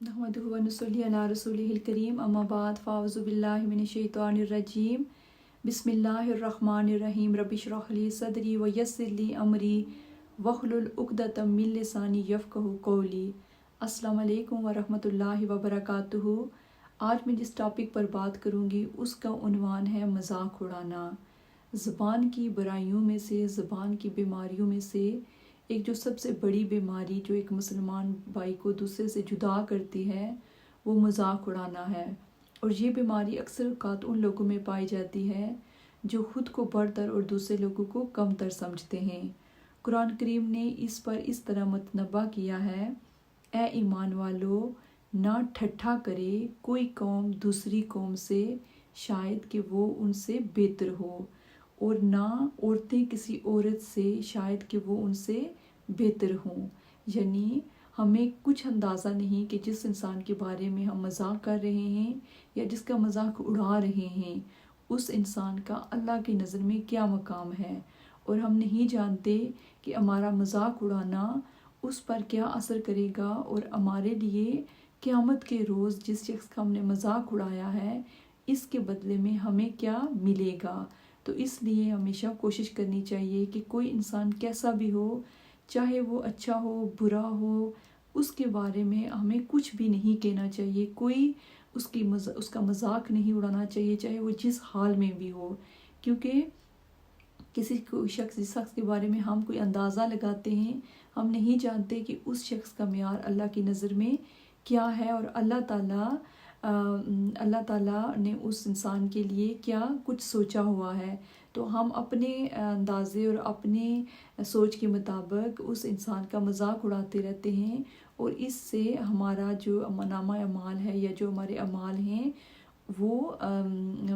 नहमदुहु व नुसल्ली अला रसूलिहिल करीम अम्मा बाद फ़ाऊज़ु बिल्लाहि मिनश शैतानिर रजीम बिस्मिल्लाहिर रहमानिर रहीम रब्बि इश्रह ली सदरी व यस्सिर ली अमरी वहलुल उक़दतम मिन लिसानी यफ़क़हू क़ौली। अस्सलामु अलैकुम व रहमतुल्लाहि व बरकातुहू। आज मैं जिस टॉपिक पर बात करूँगी उसका उन्वान है मजाक उड़ाना। ज़बान की बुराइयों में से, ज़बान की बीमारियों में से एक जो सबसे बड़ी बीमारी जो एक मुसलमान भाई को दूसरे से जुदा करती है वो मजाक उड़ाना है। और ये बीमारी अक्सर औक़ात उन लोगों में पाई जाती है जो ख़ुद को बढ़तर और दूसरे लोगों को कमतर समझते हैं। कुरान करीम ने इस पर इस तरह मुतनब्बा किया है, ए ईमान वालो, ना ठट्ठा करे कोई कौम दूसरी कौम से शायद कि वो उनसे बेहतर हो, और ना औरतें किसी औरत से शायद कि वो उनसे बेहतर हों। यानी हमें कुछ अंदाज़ा नहीं कि जिस इंसान के बारे में हम मजाक कर रहे हैं या जिसका मजाक उड़ा रहे हैं उस इंसान का अल्लाह की नज़र में क्या मकाम है, और हम नहीं जानते कि हमारा मजाक उड़ाना उस पर क्या असर करेगा और हमारे लिए क़यामत के रोज़ जिस शख्स का हमने मजाक उड़ाया है इसके बदले में हमें क्या मिलेगा। तो इसलिए हमेशा कोशिश करनी चाहिए कि कोई इंसान कैसा भी हो, चाहे वो अच्छा हो बुरा हो, उसके बारे में हमें कुछ भी नहीं कहना चाहिए, कोई उसका मजाक नहीं उड़ाना चाहिए, चाहे वो जिस हाल में भी हो। क्योंकि किसी को जिस शख्स के बारे में हम कोई अंदाज़ा लगाते हैं, हम नहीं जानते कि उस शख्स का मेयार अल्लाह की नज़र में क्या है और अल्लाह ताला ने उस इंसान के लिए क्या कुछ सोचा हुआ है। तो हम अपने अंदाज़े और अपने सोच के मुताबिक उस इंसान का मजाक उड़ाते रहते हैं और इससे हमारा जो नामा अमाल है या जो हमारे अमाल हैं वो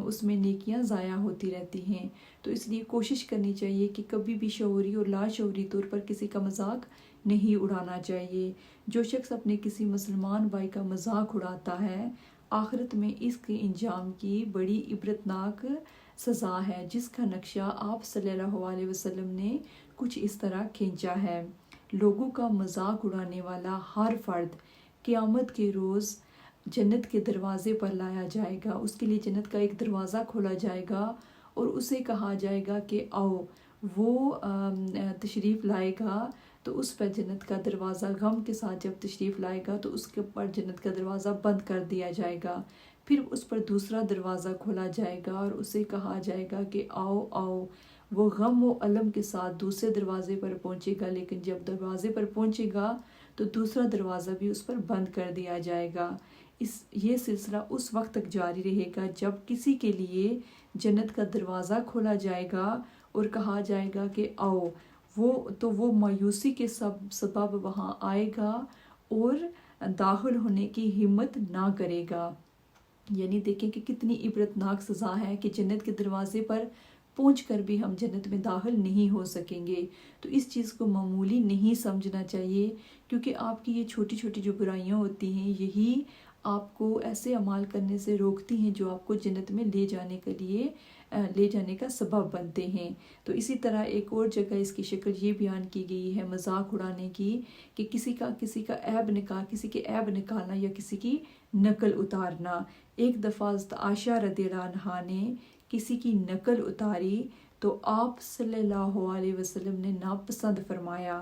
उसमें नेकियां ज़ाया होती रहती हैं। तो इसलिए कोशिश करनी चाहिए कि कभी भी शऊरी और लाशऊरी तौर पर किसी का मजाक नहीं उड़ाना चाहिए। जो शख्स अपने किसी मुसलमान भाई का मजाक उड़ाता है आखिरत में इसके इंजाम की बड़ी इबरतनाक सज़ा है, जिसका नक्शा आप सल्लल्लाहु अलैहि वसल्लम ने कुछ इस तरह खींचा है। लोगों का मजाक उड़ाने वाला हर फर्द क़यामत के रोज़ जन्नत के दरवाज़े पर लाया जाएगा, उसके लिए जन्नत का एक दरवाज़ा खोला जाएगा और उसे कहा जाएगा कि आओ। वो तशरीफ़ लाएगा तो उस पर जन्नत का दरवाज़ा गम के साथ जब तशरीफ़ लाएगा तो उसके ऊपर जन्नत का दरवाज़ा बंद कर दिया जाएगा। फिर उस पर दूसरा दरवाज़ा खोला जाएगा और उसे कहा जाएगा कि आओ आओ। वो गम व अलम के साथ दूसरे दरवाज़े पर पहुँचेगा, लेकिन जब दरवाज़े पर पहुँचेगा तो दूसरा दरवाज़ा भी उस पर बंद कर दिया जाएगा। ये सिलसिला उस वक्त तक जारी रहेगा जब किसी के लिए जन्नत का दरवाज़ा खोला जाएगा और कहा जाएगा कि आओ। वो मायूसी के सबब वहाँ आएगा और दाखिल होने की हिम्मत ना करेगा। यानी देखें कि कितनी इबरतनाक सज़ा है कि जन्नत के दरवाज़े पर पहुंचकर भी हम जन्नत में दाखिल नहीं हो सकेंगे। तो इस चीज़ को मामूली नहीं समझना चाहिए, क्योंकि आपकी ये छोटी छोटी जो बुराइयां होती हैं यही आपको ऐसे अमाल करने से रोकती हैं जो आपको जन्नत में ले जाने का सबब बनते हैं। तो इसी तरह एक और जगह इसकी शक्ल ये बयान की गई है मजाक उड़ाने की कि किसी के ऐब निकालना या किसी की नकल उतारना। एक दफ़ा आयशा रज़ियल्लाहु अन्हा ने किसी की नकल उतारी तो आप सल्लल्लाहु अलैहि वसल्लम ने नापसंद फरमाया,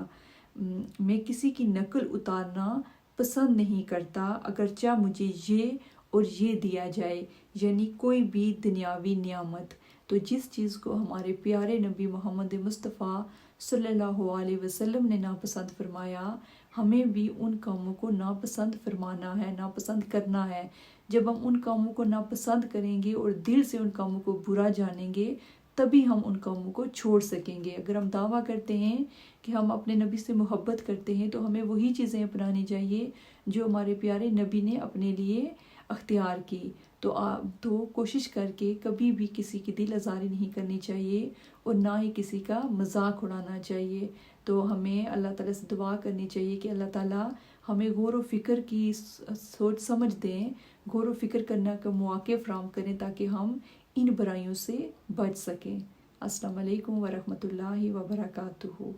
मैं किसी की नकल उतारना पसंद नहीं करता अगरचा मुझे ये और ये दिया जाए, यानी कोई भी दुनियावी नियामत। तो जिस चीज़ को हमारे प्यारे नबी मोहम्मद मुस्तफ़ा सल्लल्लाहु अलैहि वसल्लम ने नापसंद फरमाया, हमें भी उन कामों को नापसंद फरमाना है, नापसंद करना है। जब हम उन कामों को नापसंद करेंगे और दिल से उन कामों को बुरा जानेंगे तभी हम उन कामों को छोड़ सकेंगे। अगर हम दावा करते हैं कि हम अपने नबी से मोहब्बत करते हैं तो हमें वही चीज़ें अपनानी चाहिए जो हमारे प्यारे नबी ने अपने लिए अख्तियार की। तो कोशिश करके कभी भी किसी की दिल आज़ारी नहीं करनी चाहिए और ना ही किसी का मजाक उड़ाना चाहिए। तो हमें अल्लाह ताला से दुआ करनी चाहिए कि अल्लाह ताला हमें गौर व फिक्र की सोच समझ दें, गौर व फिक्र करने का मौके फराहम करें ताकि हम इन बुराइयों से बच सकें। अस्सलाम वालेकुम व रहमतुल्लाहि व बरकातुहू।